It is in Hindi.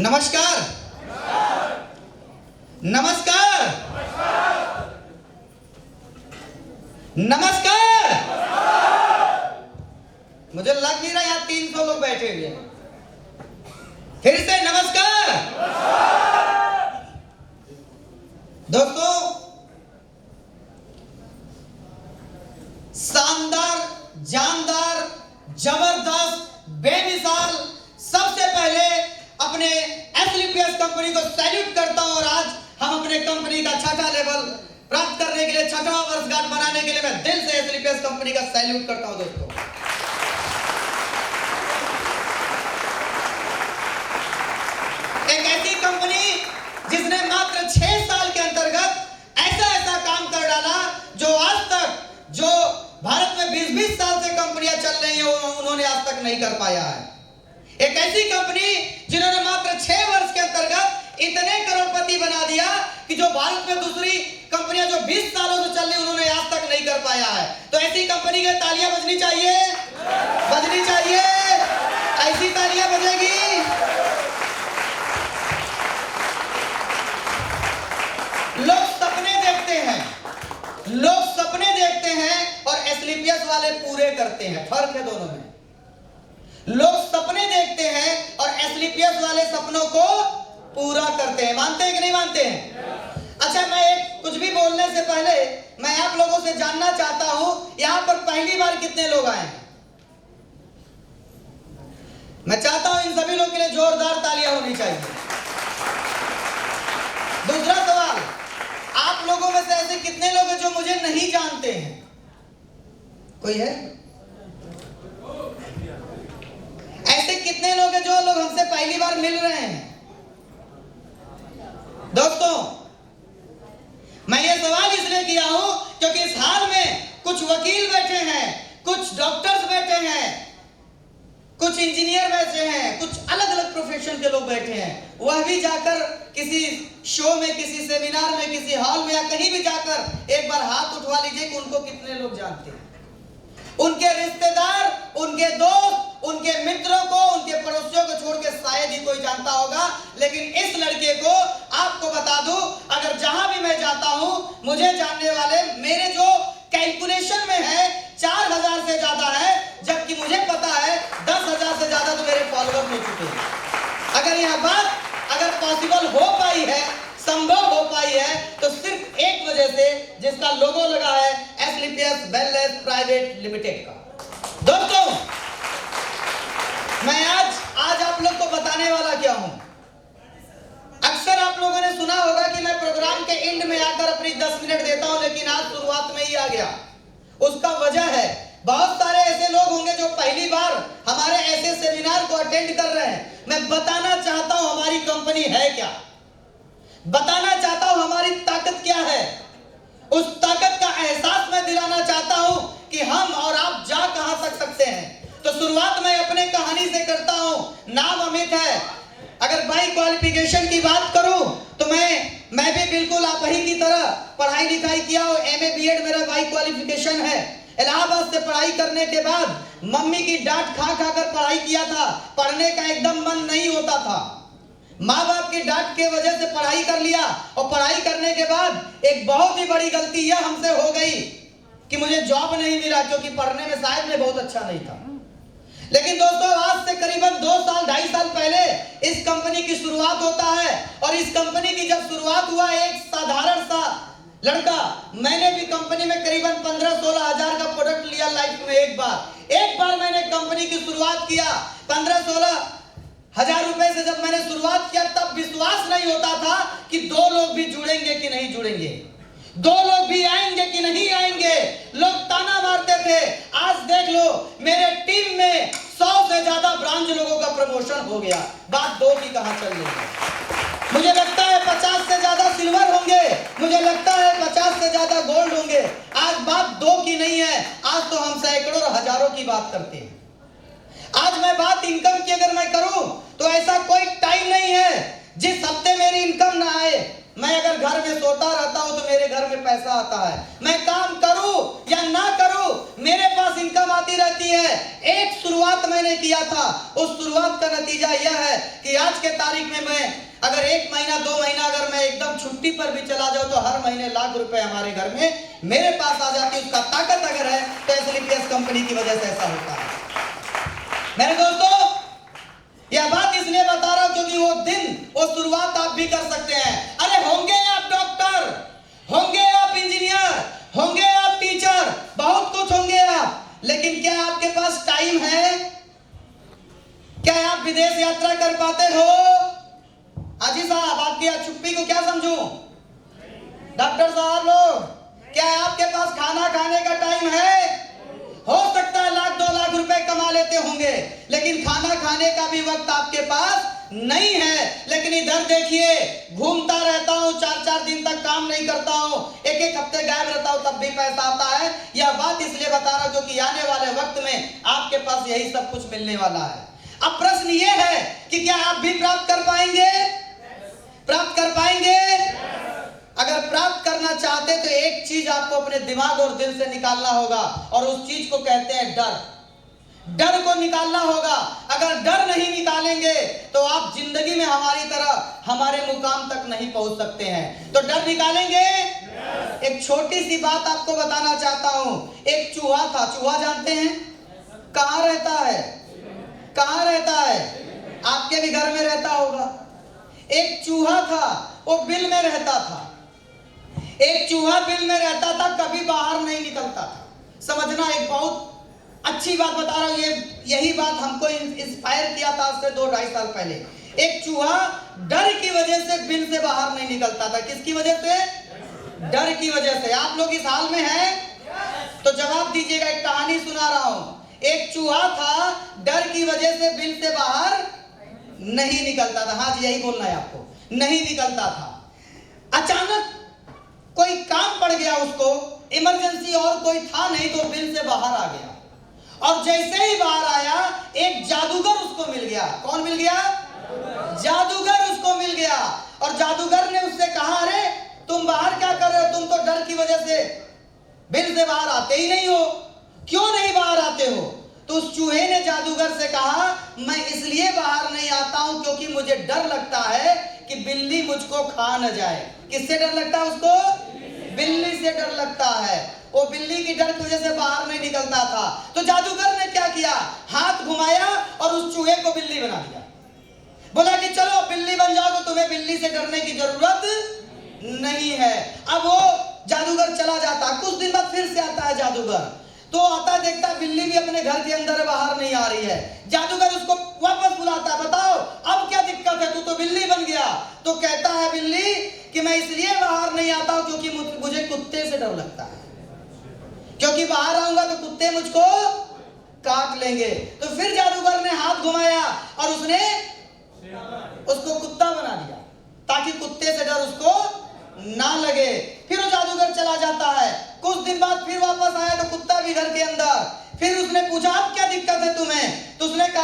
नमस्कार। नमस्कार। नमस्कार। मुझे लग नहीं रहा यहाँ 300 लोग बैठे हुए हैं। फिर से नमस्कार। दोस्तों, शानदार, जानदार, जबरदस्त, बेमिसाल, सबसे पहले अपने एसलीपीएस कंपनी को सैल्यूट करता हूं। और आज हम अपने कंपनी का छठा लेवल प्राप्त करने के लिए, छठा वर्षगांठ बनाने के लिए मैं दिल से एसलीपीएस कंपनी का सैल्यूट करता हूं। दोस्तों, एक ऐसी कंपनी जिसने मात्र 6 साल के अंतर्गत ऐसा काम कर डाला जो आज तक, जो भारत में 20-20 साल से कंपनियां चल रही हैं, उन्होंने आज तक नहीं कर पाया है। एक ऐसी कंपनी जिन्होंने मात्र 6 वर्ष के अंतर्गत इतने करोड़पति बना दिया कि जो भारत में दूसरी कंपनियां जो 20 सालों से चल रही, उन्होंने आज तक नहीं कर पाया है। तो ऐसी कंपनी के तालियां बजनी चाहिए, बजनी चाहिए, ऐसी तालियां बजेगी। लोग सपने देखते हैं, लोग सपने देखते हैं और एसलीपीएस वाले पूरे करते हैं। फर्क है दोनों में। लोग सपने देखते हैं और एसलीपीएस वाले सपनों को पूरा करते हैं। मानते हैं कि नहीं मानते हैं? अच्छा, मैं कुछ भी बोलने से पहले मैं आप लोगों से जानना चाहता हूं, यहां पर पहली बार कितने लोग आए हैं? मैं चाहता हूं इन सभी लोगों के लिए जोरदार तालियां होनी चाहिए। दूसरा सवाल, आप लोगों में से ऐसे कितने लोग हैं जो मुझे नहीं जानते हैं? कोई है? ऐसे कितने लोग हैं जो लोग हमसे पहली बार मिल रहे हैं? दोस्तों, मैं ये सवाल इसलिए किया हूं क्योंकि इस हाल में कुछ वकील बैठे हैं, कुछ डॉक्टर्स बैठे हैं, कुछ इंजीनियर बैठे हैं, कुछ अलग अलग प्रोफेशन के लोग बैठे हैं। वह भी जाकर किसी शो में, किसी सेमिनार में, किसी हॉल में या कहीं भी जाकर एक बार हाथ उठवा लीजिए कि उनको कितने लोग जानते हैं। उनके रिश्तेदार, उनके दोस्त, उनके मित्रों को, उनके पड़ोसियों को छोड़ के शायद ही कोई जानता होगा। लेकिन इस लड़के को आपको बता दूं, अगर जहां भी मैं जाता हूं, मुझे जानने वाले मेरे जो कैलकुलेशन में है 4000 से ज्यादा है, जबकि मुझे पता है 10,000 से ज्यादा तो मेरे फॉलोअर हो चुके हैं। अगर यह बात अगर पॉसिबल हो पाई है, संभव हो पाई है, तो सिर्फ एक वजह से, जिसका लोगो लगा है एसलीपीएस वेलनेस प्राइवेट लिमिटेड का। दोस्तों, मैं आज आप लोग को बताने वाला क्या हूं। अक्सर आप लोगों ने सुना होगा कि मैं प्रोग्राम के एंड में आकर अपनी 10 मिनट देता हूं, लेकिन आज शुरुआत में ही आ गया। उसका वजह है, बहुत सारे ऐसे लोग होंगे जो पहली बार हमारे ऐसे सेमिनार को अटेंड कर रहे हैं। मैं बताना चाहता हूं हमारी कंपनी है क्या, बताना चाहता हूं हमारी ताकत क्या है। उस ताकत का एहसास मैं दिलाना चाहता हूं कि हम और आप जा कहां तक सकते हैं। तो शुरुआत मैं अपने कहानी से करता हूं। नाम अमित है। अगर भाई क्वालिफिकेशन की बात करूं तो मैं भी बिल्कुल आप ही की तरह पढ़ाई लिखाई किया हूं। एमए बीएड मेरा भाई क्वालिफिकेशन है। इलाहाबाद से पढ़ाई करने के बाद मम्मी की डांट खा खा कर पढ़ाई किया था। पढ़ने का एकदम मन नहीं होता था। माँ बाप की डांट के वजह से पढ़ाई कर लिया, और पढ़ाई करने के बाद एक बहुत ही बड़ी गलती यह हमसे हो गई कि मुझे जॉब नहीं मिला, क्योंकि पढ़ने में शायद मैं बहुत अच्छा नहीं था। लेकिन दोस्तों, आज से करीबन 2 साल 2.5 साल पहले इस कंपनी की शुरुआत होता है। और इस कंपनी की जब शुरुआत हुआ, एक साधारण सा लड़का, मैंने भी कंपनी में करीबन 15-16 हजार का प्रोडक्ट लिया लाइफ में। एक बार मैंने कंपनी की शुरुआत किया। 15-16 हजार रुपए से जब मैंने शुरुआत किया, तब विश्वास नहीं होता था कि 2 लोग भी जुड़ेंगे कि नहीं जुड़ेंगे, 2 लोग भी आएंगे कि नहीं आएंगे। लोग ताना मारते थे। आज देख लो, मेरे टीम में 100 से ज्यादा ब्रांच लोगों का प्रमोशन हो गया। बात 2 की कहां चल रही है? मुझे लगता है 50 से ज्यादा सिल्वर होंगे, मुझे लगता है 50 से ज्यादा गोल्ड होंगे। आज बात 2 की नहीं है, आज तो हम सैकड़ों और हजारों की बात करते हैं। आज मैं बात इनकम की अगर मैं करूं तो ऐसा कोई टाइम नहीं है जिस हफ्ते मेरी इनकम ना आए। मैं अगर घर में सोता रहता हूं तो मेरे घर में पैसा आता है। मैं काम करूं या ना करूं, मेरे पास इनकम आती आती रहती है। एक शुरुआत मैंने किया था, उस शुरुआत का नतीजा यह है कि आज के तारीख में मैं अगर 1 महीना 2 महीना अगर मैं एकदम छुट्टी पर भी चला जाऊं तो हर महीने लाख रुपए हमारे घर में मेरे पास आ जाती है। उसका ताकत अगर है तो एसएलपीएस कंपनी की वजह से ऐसा होता है। मेरे दोस्तों, यह बात इसलिए बता रहा हूं क्योंकि वो दिन, वो शुरुआत आप भी कर सकते हैं। अरे होंगे आप डॉक्टर, होंगे आप इंजीनियर, होंगे आप टीचर, बहुत कुछ होंगे आप, लेकिन क्या आपके पास टाइम है? क्या आप विदेश यात्रा कर पाते हो? हाजी साहब, आपकी चुप्पी को क्या समझूं? डॉक्टर साहब लोग, क्या आपके पास खाना खाने का टाइम है? हो सकता है 1-2 लाख रुपए कमा लेते होंगे, लेकिन खाना खाने का भी वक्त आपके पास नहीं है। लेकिन इधर देखिए, घूमता रहता हूं, 4-4 दिन तक काम नहीं करता हूं, 1-1 हफ्ते गायब रहता हूं, तब भी पैसा आता है। यह बात इसलिए बता रहा हूं क्योंकि आने वाले वक्त में आपके पास यही सब कुछ मिलने वाला है। अब प्रश्न यह है कि क्या आप भी प्राप्त कर पाएंगे? प्राप्त कर पाएंगे? अगर प्राप्त करना चाहते तो एक चीज आपको अपने दिमाग और दिल से निकालना होगा, और उस चीज को कहते हैं डर। डर को निकालना होगा। अगर डर नहीं निकालेंगे तो आप जिंदगी में हमारी तरह हमारे मुकाम तक नहीं पहुंच सकते हैं। तो डर निकालेंगे। एक छोटी सी बात आपको बताना चाहता हूं। एक चूहा था, चूहा जानते हैं कहां रहता है? कहां रहता है? आपके भी घर में रहता होगा। एक चूहा था, वो बिल में रहता था। एक चूहा बिल में रहता था, कभी बाहर नहीं निकलता था। समझना, एक बहुत अच्छी बात बता रहा हूं। यही बात हमको इंस्पायर किया था आज से 2-2.5 साल पहले। एक चूहा डर की वजह से बिल से बाहर नहीं निकलता था। किसकी वजह से? डर की वजह से। आप लोग इस हाल में हैं तो जवाब दीजिएगा। एक कहानी सुना रहा हूं। एक चूहा था, डर की वजह से बिल से बाहर नहीं निकलता था। हाँ जी, यही बोलना है आपको, नहीं निकलता था। अचानक कोई काम पड़ गया उसको, इमरजेंसी, और कोई था नहीं तो बिल से बाहर आ गया। और जैसे ही बाहर आया, एक जादूगर उसको मिल गया। कौन मिल गया? जादूगर उसको मिल गया। और जादूगर ने उससे कहा, अरे तुम बाहर क्या कर रहे हो? तुम तो डर की वजह से बिल से बाहर आते ही नहीं हो, क्यों नहीं बाहर आते हो? तो उस चूहे ने जादूगर से कहा, मैं इसलिए बाहर नहीं आता हूं क्योंकि मुझे डर लगता है कि बिल्ली मुझको खा न जाए। किससे डर लगता है उसको? बिल्ली से डर लगता है। वो बिल्ली की डर की वजह से बाहर नहीं निकलता था। तो जादूगर ने क्या किया? हाथ घुमाया और उस चूहे को बिल्ली बना दिया। बोला कि चलो बिल्ली बन जाओ तो तुम्हें बिल्ली से डरने की जरूरत नहीं है। अब वो जादूगर चला जाता। कुछ दिन बाद फिर से आता है जादूगर। तो आता देखता बिल्ली भी अपने घर के अंदर बाहर नहीं आ रही है। जादूगर उसको वापस बुलाता, बताओ अब क्या दिक्कत है, तू तो बिल्ली बन गया। तो कहता है बिल्ली कि मैं इसलिए बाहर नहीं आता हूं क्योंकि मुझे कुत्ते से डर लगता है, क्योंकि बाहर आऊंगा तो कुत्ते मुझको काट लेंगे। तो फिर जादूगर ने हाथ घुमाया और उसने उसको कुत्ता बना दिया ताकि कुत्ते से डर उसको ना लगे। फिर वो जादूगर चला जाता है। कुछ दिन बाद फिर वापस आया तो कुत्ता भी घर के अंदर। फिर उसने पूछा अब क्या दिक्कत है तुम्हें? तो उसने कहा